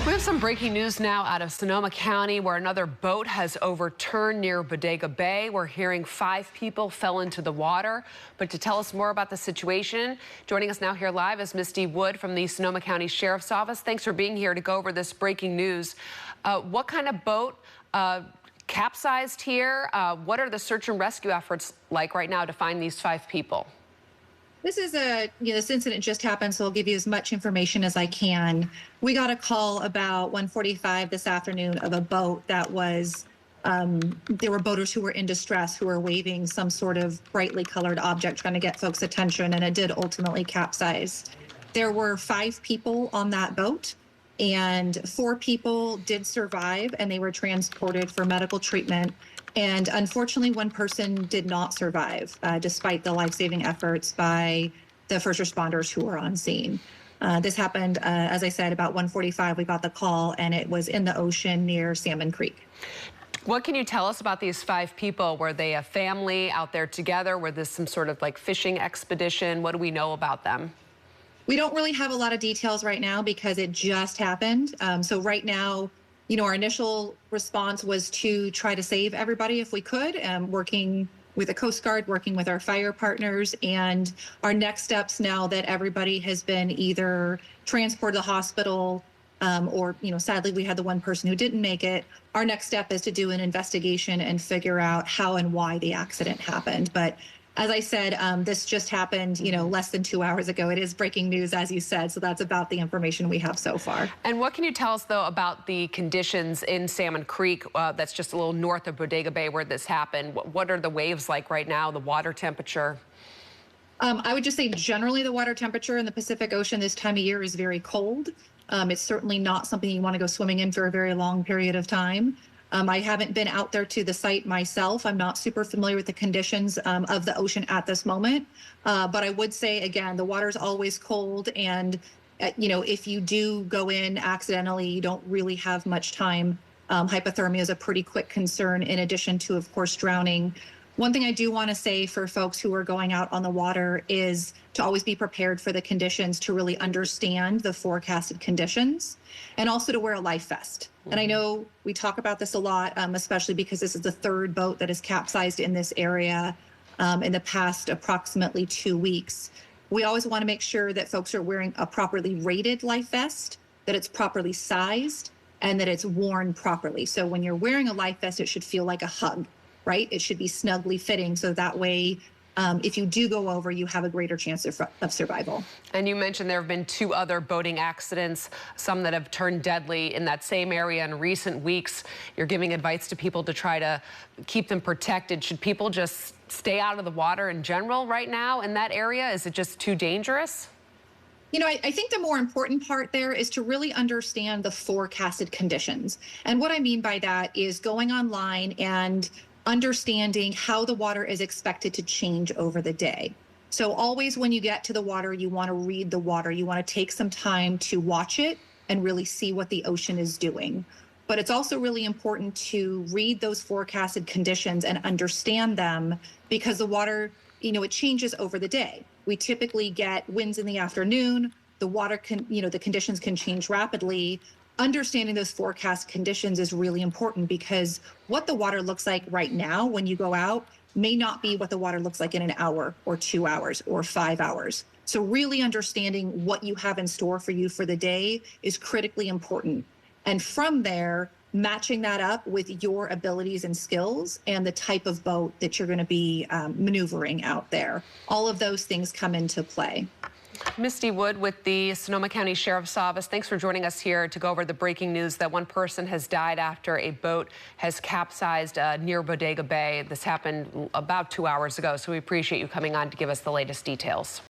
We have some breaking news now out of Sonoma County where another boat has overturned near Bodega Bay. We're hearing 5 people fell into the water. But to tell us more about the situation, joining us now here live is Misty Wood from the Sonoma County Sheriff's Office. Thanks for being here to go over this breaking news. What kind of boat capsized here? What are the search and rescue efforts like right now to find these 5 people? This incident just happened, so I'll give you as much information as I can. We got a call about 1:45 this afternoon of a boat that was, there were boaters who were in distress, who were waving some sort of brightly colored object, trying to get folks' attention, and it did ultimately capsize. There were 5 people on that boat, and 4 people did survive, and they were transported for medical treatment. And unfortunately, 1 person did not survive, despite the life-saving efforts by the first responders who were on scene. This happened, as I said, about 1:45. We got the call, and it was in the ocean near Salmon Creek. What can you tell us about these 5 people? Were they a family out there together? Were this some sort of like fishing expedition? What do we know about them? We don't really have a lot of details right now because it just happened. So right now, our initial response was to try to save everybody if we could, working with the Coast Guard, working with our fire partners. And our next steps, now that everybody has been either transported to the hospital or, sadly, we had the 1 person who didn't make it. Our next step is to do an investigation and figure out how and why the accident happened. But as I said, this just happened, less than 2 hours ago. It is breaking news, as you said, so that's about the information we have so far. And what can you tell us, though, about the conditions in Salmon Creek, that's just a little north of Bodega Bay where this happened? What are the waves like right now, the water temperature? I would just say generally the water temperature in the Pacific Ocean this time of year is very cold. It's certainly not something you want to go swimming in for a very long period of time. I haven't been out there to the site myself. I'm not super familiar with the conditions of the ocean at this moment. But I would say, again, the water's always cold. And, if you do go in accidentally, you don't really have much time. Hypothermia is a pretty quick concern, in addition to, of course, drowning. One thing I do want to say for folks who are going out on the water is to always be prepared for the conditions, to really understand the forecasted conditions, and also to wear a life vest. And I know we talk about this a lot, especially because this is the 3rd boat that has capsized in this area in the past approximately 2 weeks. We always want to make sure that folks are wearing a properly rated life vest, that it's properly sized, and that it's worn properly. So when you're wearing a life vest, it should feel like a hug, right? It should be snugly fitting, so that way, if you do go over, you have a greater chance of survival. And you mentioned there have been 2 other boating accidents, some that have turned deadly in that same area in recent weeks. You're giving advice to people to try to keep them protected. Should people just stay out of the water in general right now in that area? Is it just too dangerous? I think the more important part there is to really understand the forecasted conditions. And what I mean by that is going online and understanding how the water is expected to change over the day. So always when you get to the water, you want to read the water. You want to take some time to watch it and really see what the ocean is doing. But it's also really important to read those forecasted conditions and understand them, because the water, it changes over the day. We typically get winds in the afternoon. The water can, the conditions can change rapidly. Understanding those forecast conditions is really important, because what the water looks like right now when you go out may not be what the water looks like in an hour or 2 hours or 5 hours. So really understanding what you have in store for you for the day is critically important. And from there, matching that up with your abilities and skills and the type of boat that you're going to be maneuvering out there. All of those things come into play. Misty Wood with the Sonoma County Sheriff's Office. Thanks for joining us here to go over the breaking news that 1 person has died after a boat has capsized near Bodega Bay. This happened about 2 hours ago, so we appreciate you coming on to give us the latest details.